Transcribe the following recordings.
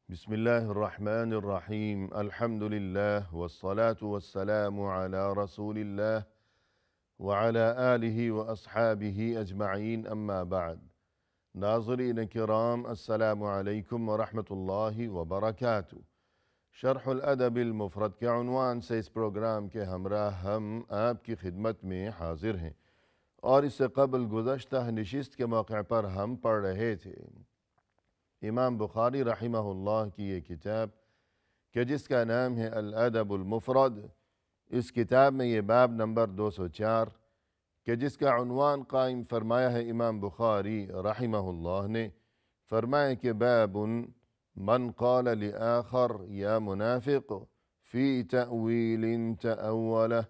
بسم الله الرحمن الرحيم الحمد لله والصلاة والسلام على رسول الله وعلى آله وأصحابه أجمعين أما بعد ناظرین کرام السلام علیکم ورحمۃ اللہ وبرکاتہ۔ شرح الادب المفرد کے عنوان سے اس پروگرام کے ہمراہ ہم آپ کی خدمت میں حاضر ہیں، اور اس سے قبل گزشتہ نشست کے موقع پر ہم پڑھ رہے تھے امام بخاری رحمہ اللہ کی یہ کتاب کہ جس کا نام ہے الادب المفرد۔ اس کتاب میں یہ باب نمبر 204 کہ جس کا عنوان قائم فرمایا ہے امام بخاری رحمہ اللہ نے، فرمایا کہ باب من قال لآخر یا منافق فی تأویل تأولہ،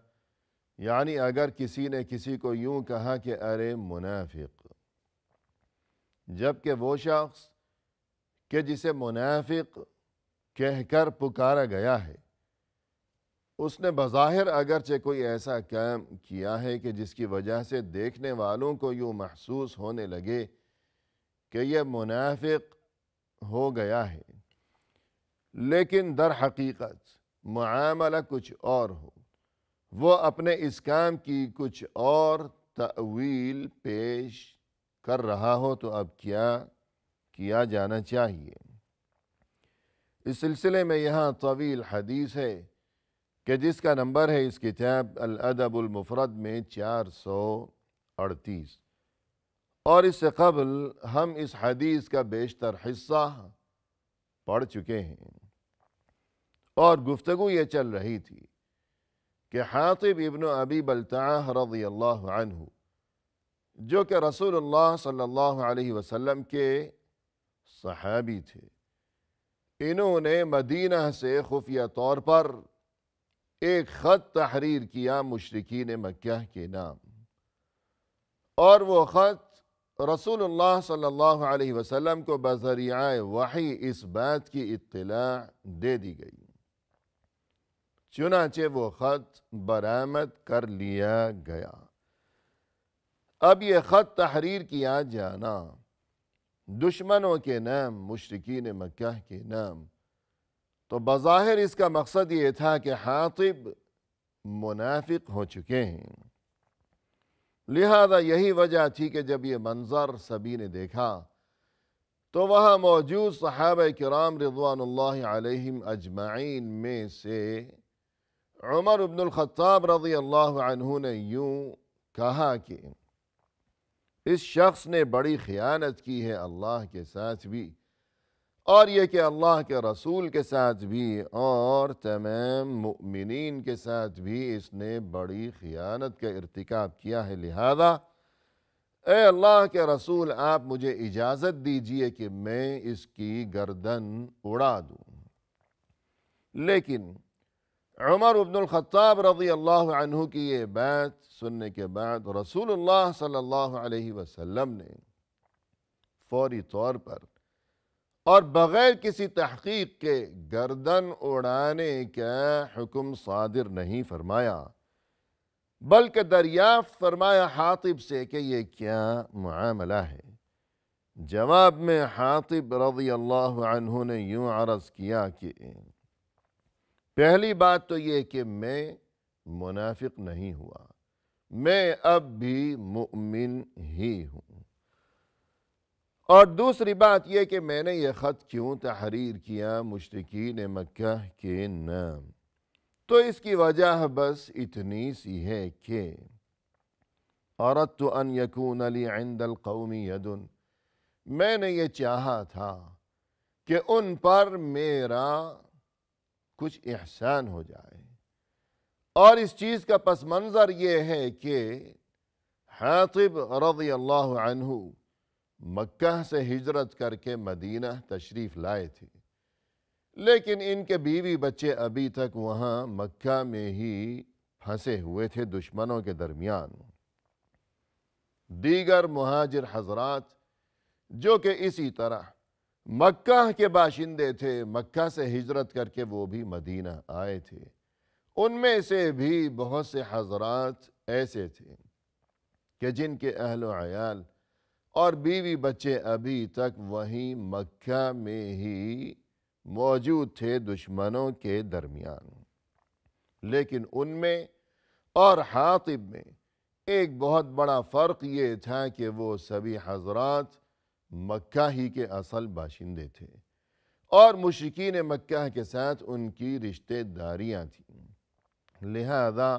یعنی اگر کسی نے کسی کو یوں کہا کہ ارے منافق، جبکہ وہ شخص کہ جسے منافق کہہ کر پکارا گیا ہے اس نے بظاہر اگرچہ کوئی ایسا کام کیا ہے کہ جس کی وجہ سے دیکھنے والوں کو یوں محسوس ہونے لگے کہ یہ منافق ہو گیا ہے، لیکن در حقیقت معاملہ کچھ اور ہو، وہ اپنے اس کام کی کچھ اور تأویل پیش کر رہا ہو، تو اب کیا کیا جانا چاہیے؟ اس سلسلے میں یہاں طویل حدیث ہے کہ جس کا نمبر ہے اس کتاب الادب المفرد میں 438، اور اس سے قبل ہم اس حدیث کا بیشتر حصہ پڑھ چکے ہیں، اور گفتگو یہ چل رہی تھی کہ حاطب ابن ابی بلتعہ رضی اللہ عنہ، جو کہ رسول اللہ صلی اللہ علیہ وسلم کے صحابی تھے، انہوں نے مدینہ سے خفیہ طور پر ایک خط تحریر کیا مشرکین مکہ کے نام، اور وہ خط رسول اللہ صلی اللہ علیہ وسلم کو بذریعہ وحی اس بات کی اطلاع دے دی گئی، چنانچہ وہ خط برآمد کر لیا گیا۔ اب یہ خط تحریر کیا جانا دشمنوں کے نام، مشرکین مکہ کے نام، تو بظاہر اس کا مقصد یہ تھا کہ حاطب منافق ہو چکے ہیں، لہذا یہی وجہ تھی کہ جب یہ منظر سبھی نے دیکھا تو وہاں موجود صحابہ کرام رضوان اللہ علیہم اجمعین میں سے عمر بن الخطاب رضی اللہ عنہ نے یوں کہا کہ اس شخص نے بڑی خیانت کی ہے اللہ کے ساتھ بھی، اور یہ کہ اللہ کے رسول کے ساتھ بھی اور تمام مؤمنین کے ساتھ بھی اس نے بڑی خیانت کا ارتکاب کیا ہے، لہذا اے اللہ کے رسول آپ مجھے اجازت دیجئے کہ میں اس کی گردن اڑا دوں۔ لیکن عمر بن الخطاب رضی اللہ عنہ کی یہ بات سننے کے بعد رسول اللہ صلی اللہ علیہ وسلم نے فوری طور پر اور بغیر کسی تحقیق کے گردن اڑانے کا حکم صادر نہیں فرمایا، بلکہ دریافت فرمایا حاطب سے کہ یہ کیا معاملہ ہے۔ جواب میں حاطب رضی اللہ عنہ نے یوں عرض کیا کہ پہلی بات تو یہ کہ میں منافق نہیں ہوا، میں اب بھی مؤمن ہی ہوں، اور دوسری بات یہ کہ میں نے یہ خط کیوں تحریر کیا مشرکین مکہ کے نام، تو اس کی وجہ بس اتنی سی ہے کہ اردت ان یکون لی عند القوم ید، میں نے یہ چاہا تھا کہ ان پر میرا کچھ احسان ہو جائے، اور اس چیز کا پس منظر یہ ہے کہ حاطب رضی اللہ عنہ مکہ سے ہجرت کر کے مدینہ تشریف لائے تھے، لیکن ان کے بیوی بچے ابھی تک وہاں مکہ میں ہی پھنسے ہوئے تھے دشمنوں کے درمیان۔ دیگر مہاجر حضرات جو کہ اسی طرح مکہ کے باشندے تھے، مکہ سے ہجرت کر کے وہ بھی مدینہ آئے تھے، ان میں سے بھی بہت سے حضرات ایسے تھے کہ جن کے اہل و عیال اور بیوی بچے ابھی تک وہیں مکہ میں ہی موجود تھے دشمنوں کے درمیان، لیکن ان میں اور حاطب میں ایک بہت بڑا فرق یہ تھا کہ وہ سبھی حضرات مکہ ہی کے اصل باشندے تھے اور مشرکین مکہ کے ساتھ ان کی رشتہ داریاں تھیں، لہذا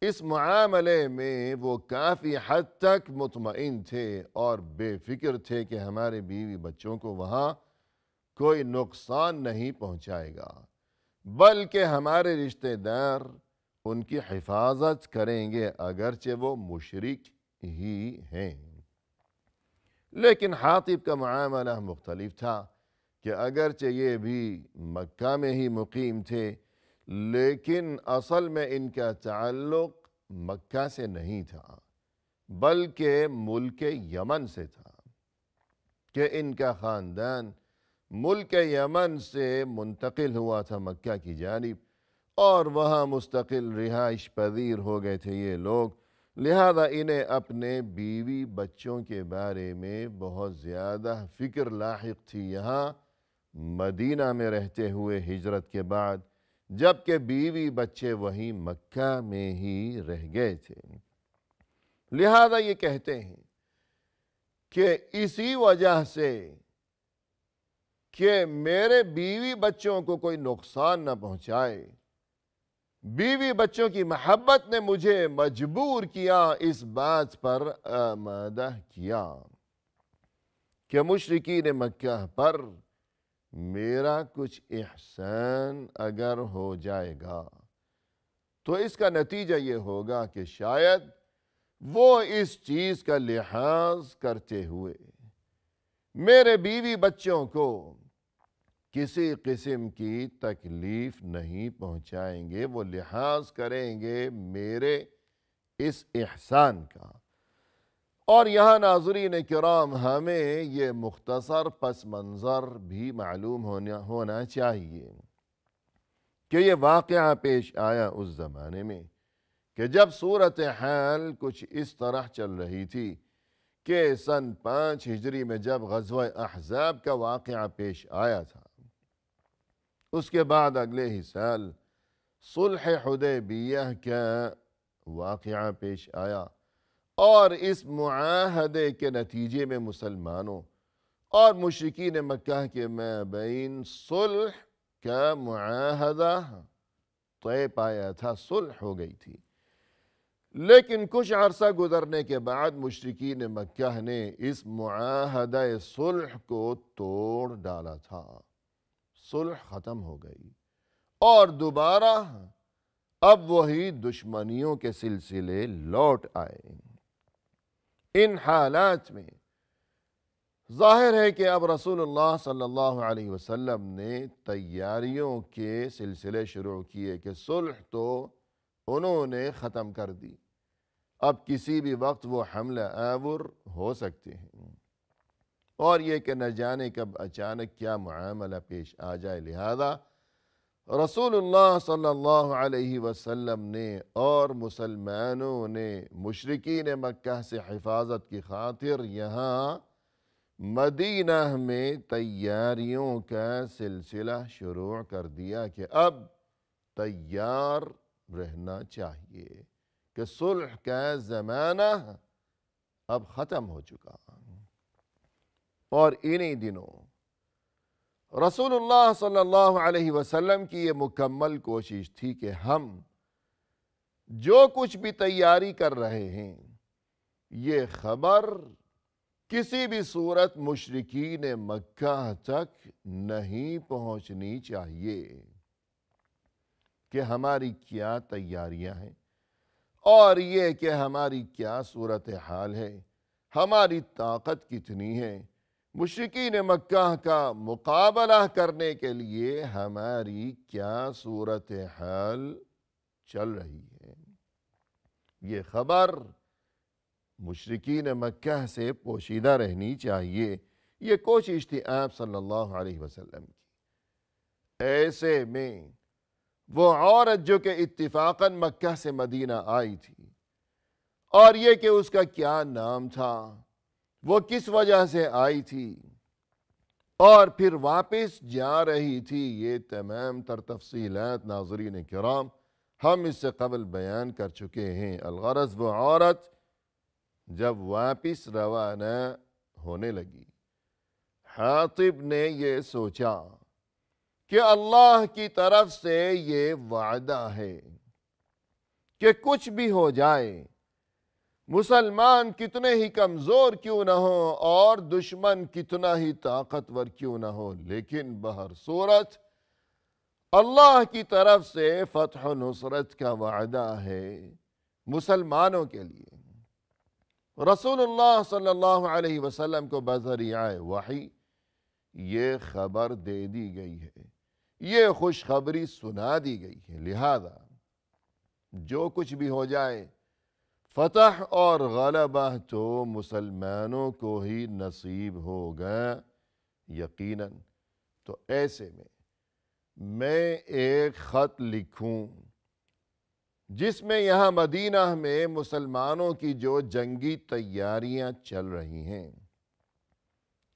اس معاملے میں وہ کافی حد تک مطمئن تھے اور بے فکر تھے کہ ہمارے بیوی بچوں کو وہاں کوئی نقصان نہیں پہنچائے گا، بلکہ ہمارے رشتہ دار ان کی حفاظت کریں گے اگرچہ وہ مشرک ہی ہیں۔ لیکن حاطب کا معاملہ مختلف تھا کہ اگرچہ یہ بھی مکہ میں ہی مقیم تھے، لیکن اصل میں ان کا تعلق مکہ سے نہیں تھا بلکہ ملک یمن سے تھا، کہ ان کا خاندان ملک یمن سے منتقل ہوا تھا مکہ کی جانب اور وہاں مستقل رہائش پذیر ہو گئے تھے یہ لوگ، لہذا انہیں اپنے بیوی بچوں کے بارے میں بہت زیادہ فکر لاحق تھی یہاں مدینہ میں رہتے ہوئے ہجرت کے بعد، جبکہ بیوی بچے وہیں مکہ میں ہی رہ گئے تھے۔ لہذا یہ کہتے ہیں کہ اسی وجہ سے کہ میرے بیوی بچوں کو کوئی نقصان نہ پہنچائے، بیوی بچوں کی محبت نے مجھے مجبور کیا، اس بات پر آمادہ کیا کہ مشرکین مکہ پر میرا کچھ احسان اگر ہو جائے گا تو اس کا نتیجہ یہ ہوگا کہ شاید وہ اس چیز کا لحاظ کرتے ہوئے میرے بیوی بچوں کو کسی قسم کی تکلیف نہیں پہنچائیں گے، وہ لحاظ کریں گے میرے اس احسان کا۔ اور یہاں ناظرین کرام ہمیں یہ مختصر پس منظر بھی معلوم ہونا چاہیے کہ یہ واقعہ پیش آیا اس زمانے میں کہ جب صورتحال کچھ اس طرح چل رہی تھی کہ سن 5 ہجری میں جب غزوہ احزاب کا واقعہ پیش آیا تھا، اس کے بعد اگلے ہی سال صلح حدیبیہ کا واقعہ پیش آیا اور اس معاہدے کے نتیجے میں مسلمانوں اور مشرکین مکہ کے مابین صلح کا معاہدہ طے پایا تھا، صلح ہو گئی تھی۔ لیکن کچھ عرصہ گزرنے کے بعد مشرکین مکہ نے اس معاہدہ صلح کو توڑ ڈالا تھا، صلح ختم ہو گئی اور دوبارہ اب وہی دشمنیوں کے سلسلے لوٹ آئے۔ ان حالات میں ظاہر ہے کہ اب رسول اللہ صلی اللہ علیہ وسلم نے تیاریوں کے سلسلے شروع کیے کہ صلح تو انہوں نے ختم کر دی، اب کسی بھی وقت وہ حملہ آور ہو سکتے ہیں اور یہ کہ نہ جانے کب اچانک کیا معاملہ پیش آ جائے، لہذا رسول اللہ صلی اللہ علیہ وسلم نے اور مسلمانوں نے مشرکین مکہ سے حفاظت کی خاطر یہاں مدینہ میں تیاریوں کا سلسلہ شروع کر دیا کہ اب تیار رہنا چاہیے کہ صلح کا زمانہ اب ختم ہو چکا۔ اور انہی دنوں رسول اللہ صلی اللہ علیہ وسلم کی یہ مکمل کوشش تھی کہ ہم جو کچھ بھی تیاری کر رہے ہیں یہ خبر کسی بھی صورت مشرکین مکہ تک نہیں پہنچنی چاہیے کہ ہماری کیا تیاریاں ہیں اور یہ کہ ہماری کیا صورتحال ہے، ہماری طاقت کتنی ہے، مشرکین مکہ کا مقابلہ کرنے کے لیے ہماری کیا صورتحال چل رہی ہے۔ یہ خبر مشرکین مکہ سے پوشیدہ رہنی چاہیے، یہ کوشش تھی آپ صلی اللہ علیہ وسلم کی۔ ایسے میں وہ عورت جو کہ اتفاقاً مکہ سے مدینہ آئی تھی اور یہ کہ اس کا کیا نام تھا، وہ کس وجہ سے آئی تھی، اور پھر واپس جا رہی تھی۔ یہ تمام تر تفصیلات ناظرین کرام ہم اس سے قبل بیان کر چکے ہیں۔ الغرض وہ عورت جب واپس روانہ ہونے لگی، حاطب نے یہ سوچا کہ اللہ کی طرف سے یہ وعدہ ہے کہ کچھ بھی ہو جائے، مسلمان کتنے ہی کمزور کیوں نہ ہو اور دشمن کتنا ہی طاقتور کیوں نہ ہو، لیکن بہر صورت اللہ کی طرف سے فتح و نصرت کا وعدہ ہے مسلمانوں کے لیے۔ رسول اللہ صلی اللہ علیہ وسلم کو بذریعہ وحی یہ خبر دے دی گئی ہے، یہ خوشخبری سنا دی گئی ہے، لہذا جو کچھ بھی ہو جائے فتح اور غلبہ تو مسلمانوں کو ہی نصیب ہوگا یقیناً۔ تو ایسے میں ایک خط لکھوں جس میں یہاں مدینہ میں مسلمانوں کی جو جنگی تیاریاں چل رہی ہیں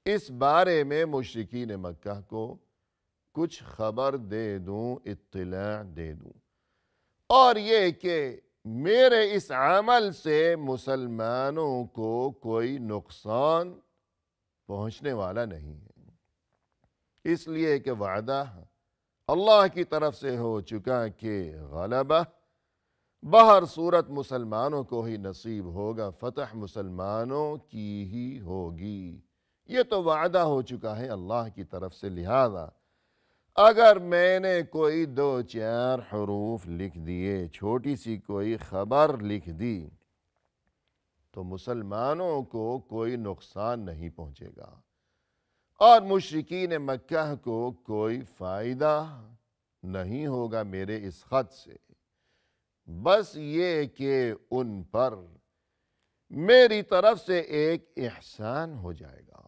اس بارے میں مشرکین مکہ کو کچھ خبر دے دوں، اطلاع دے دوں، اور یہ کہ میرے اس عمل سے مسلمانوں کو کوئی نقصان پہنچنے والا نہیں ہے، اس لیے کہ وعدہ اللہ کی طرف سے ہو چکا کہ غلبہ بہر صورت مسلمانوں کو ہی نصیب ہوگا، فتح مسلمانوں کی ہی ہوگی، یہ تو وعدہ ہو چکا ہے اللہ کی طرف سے۔ لہذا اگر میں نے کوئی 2-4 حروف لکھ دیے، چھوٹی سی کوئی خبر لکھ دی تو مسلمانوں کو کوئی نقصان نہیں پہنچے گا اور مشرکین مکہ کو کوئی فائدہ نہیں ہوگا میرے اس خط سے، بس یہ کہ ان پر میری طرف سے ایک احسان ہو جائے گا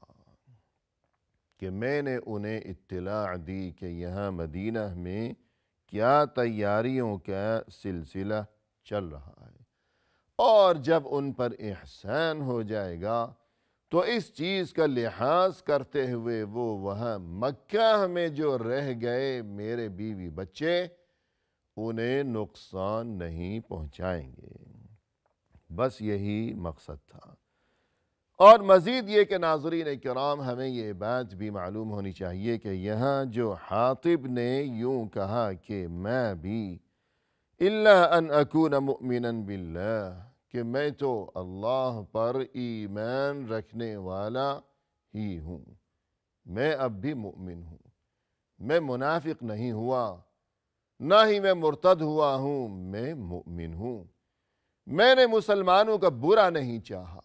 کہ میں نے انہیں اطلاع دی کہ یہاں مدینہ میں کیا تیاریوں کا سلسلہ چل رہا ہے، اور جب ان پر احسان ہو جائے گا تو اس چیز کا لحاظ کرتے ہوئے وہ وہاں مکہ میں جو رہ گئے میرے بیوی بچے انہیں نقصان نہیں پہنچائیں گے، بس یہی مقصد تھا۔ اور مزید یہ کہ ناظرین کرام ہمیں یہ بات بھی معلوم ہونی چاہیے کہ یہاں جو حاطب نے یوں کہا کہ میں بھی الا ان اکون مؤمنا باللہ، کہ میں تو اللہ پر ایمان رکھنے والا ہی ہوں، میں اب بھی مؤمن ہوں، میں منافق نہیں ہوا، نہ ہی میں مرتد ہوا ہوں، میں مؤمن ہوں، میں نے مسلمانوں کا برا نہیں چاہا،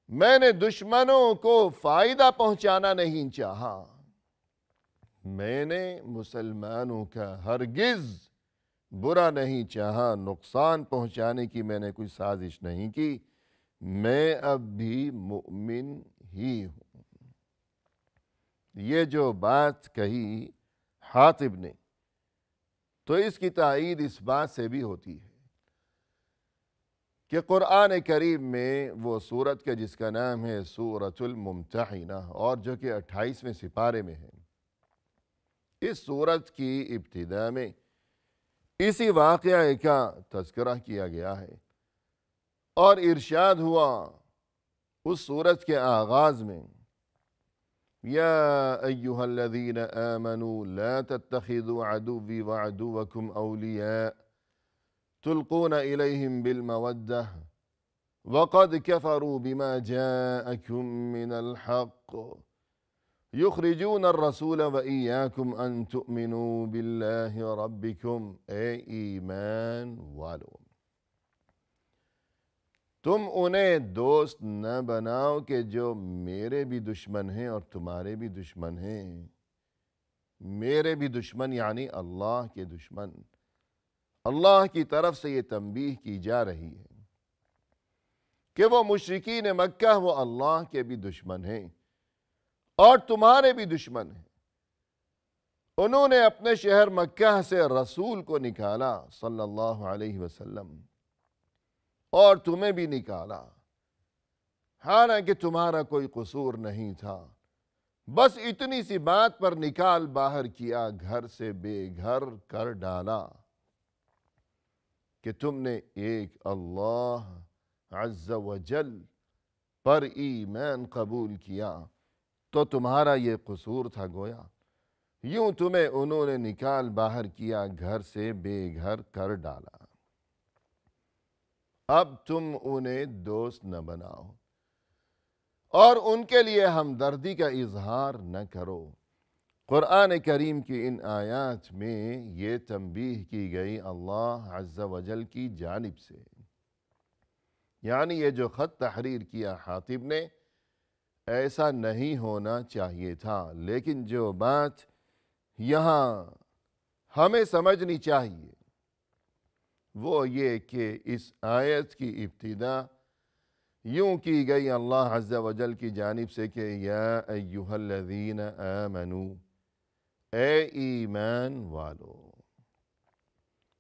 میں نے دشمنوں کو فائدہ پہنچانا نہیں چاہا، میں نے مسلمانوں کا ہرگز برا نہیں چاہا، نقصان پہنچانے کی میں نے کوئی سازش نہیں کی، میں اب بھی مؤمن ہی ہوں۔ یہ جو بات کہی حاطب نے تو اس کی تائید اس بات سے بھی ہوتی ہے کہ قرآن کریم میں وہ سورت کا جس کا نام ہے سورۃ الممتحنہ اور جو کہ 28ویں سپارے میں ہے، اس سورت کی ابتدا میں اسی واقعے کا تذکرہ کیا گیا ہے اور ارشاد ہوا اس سورت کے آغاز میں یا ایہا الذین آمنوا لا تتخذوا عدوی وعدوکم اولیاء تلقون الیہم بالمودہ وقد کفروا بما جاءکم من الحق یخرجون الرسول وإیاکم ان تؤمنوا باللہ ربکم، اے ایمان والو تم انہیں دوست نہ بناؤ کہ جو میرے بھی دشمن ہیں اور تمہارے بھی دشمن ہیں، میرے بھی دشمن یعنی اللہ کے دشمن۔ اللہ کی طرف سے یہ تنبیہ کی جا رہی ہے کہ وہ مشرکین مکہ وہ اللہ کے بھی دشمن ہیں اور تمہارے بھی دشمن ہیں۔ انہوں نے اپنے شہر مکہ سے رسول کو نکالا صلی اللہ علیہ وسلم اور تمہیں بھی نکالا، حالانکہ تمہارا کوئی قصور نہیں تھا، بس اتنی سی بات پر نکال باہر کیا، گھر سے بے گھر کر ڈالا، کہ تم نے ایک اللہ عز و جل پر ایمان قبول کیا تو تمہارا یہ قصور تھا گویا، یوں تمہیں انہوں نے نکال باہر کیا، گھر سے بے گھر کر ڈالا، اب تم انہیں دوست نہ بناؤ اور ان کے لیے ہمدردی کا اظہار نہ کرو۔ قرآن کریم کی ان آیات میں یہ تنبیہ کی گئی اللہ عز و جل کی جانب سے، یعنی یہ جو خط تحریر کیا حاطب نے، ایسا نہیں ہونا چاہیے تھا، لیکن جو بات یہاں ہمیں سمجھنی چاہیے وہ یہ کہ اس آیت کی ابتدا یوں کی گئی اللہ عز و جل کی جانب سے کہ یا ایہا الذین آمنوا، اے ایمان والو،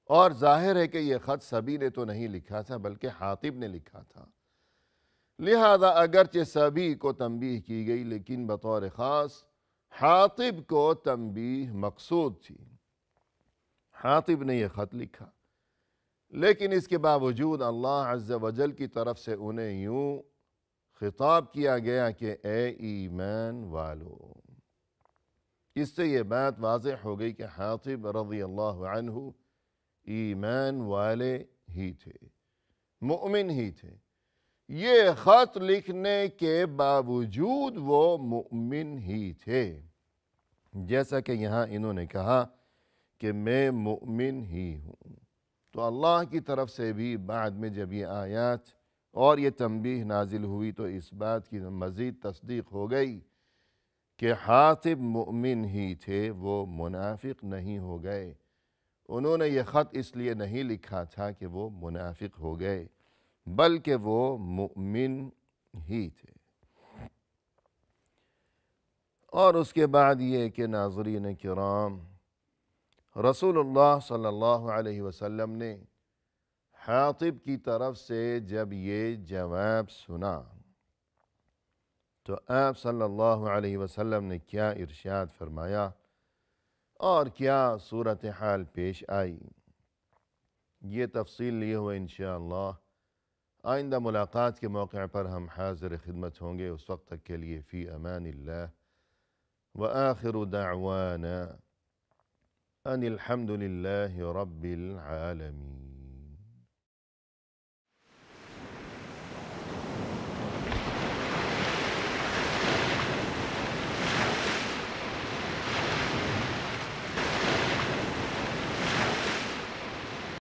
اور ظاہر ہے کہ یہ خط سبھی نے تو نہیں لکھا تھا بلکہ حاطب نے لکھا تھا، لہذا اگرچہ سبھی کو تنبیہ کی گئی لیکن بطور خاص حاطب کو تنبیہ مقصود تھی۔ حاطب نے یہ خط لکھا، لیکن اس کے باوجود اللہ عز و جل کی طرف سے انہیں یوں خطاب کیا گیا کہ اے ایمان والو۔ اس سے یہ بات واضح ہو گئی کہ حاطب رضی اللہ عنہ ایمان والے ہی تھے، مؤمن ہی تھے، یہ خط لکھنے کے باوجود وہ مؤمن ہی تھے، جیسا کہ یہاں انہوں نے کہا کہ میں مؤمن ہی ہوں۔ تو اللہ کی طرف سے بھی بعد میں جب یہ آیات اور یہ تنبیہ نازل ہوئی تو اس بات کی مزید تصدیق ہو گئی کہ حاطب مؤمن ہی تھے، وہ منافق نہیں ہو گئے۔ انہوں نے یہ خط اس لیے نہیں لکھا تھا کہ وہ منافق ہو گئے، بلکہ وہ مؤمن ہی تھے۔ اور اس کے بعد یہ کہ ناظرین کرام، رسول اللہ صلی اللہ علیہ وسلم نے حاطب کی طرف سے جب یہ جواب سنا تو آپ صلی اللہ علیہ وسلم نے کیا ارشاد فرمایا اور کیا صورتحال پیش آئی، یہ تفصیل لیے ہوئے انشاءاللہ آئندہ ملاقات کے موقع پر ہم حاضر خدمت ہوں گے۔ اس وقت تک کے لیے فی امان اللہ، وآخر دعوانا ان الحمد للہ رب العالمین۔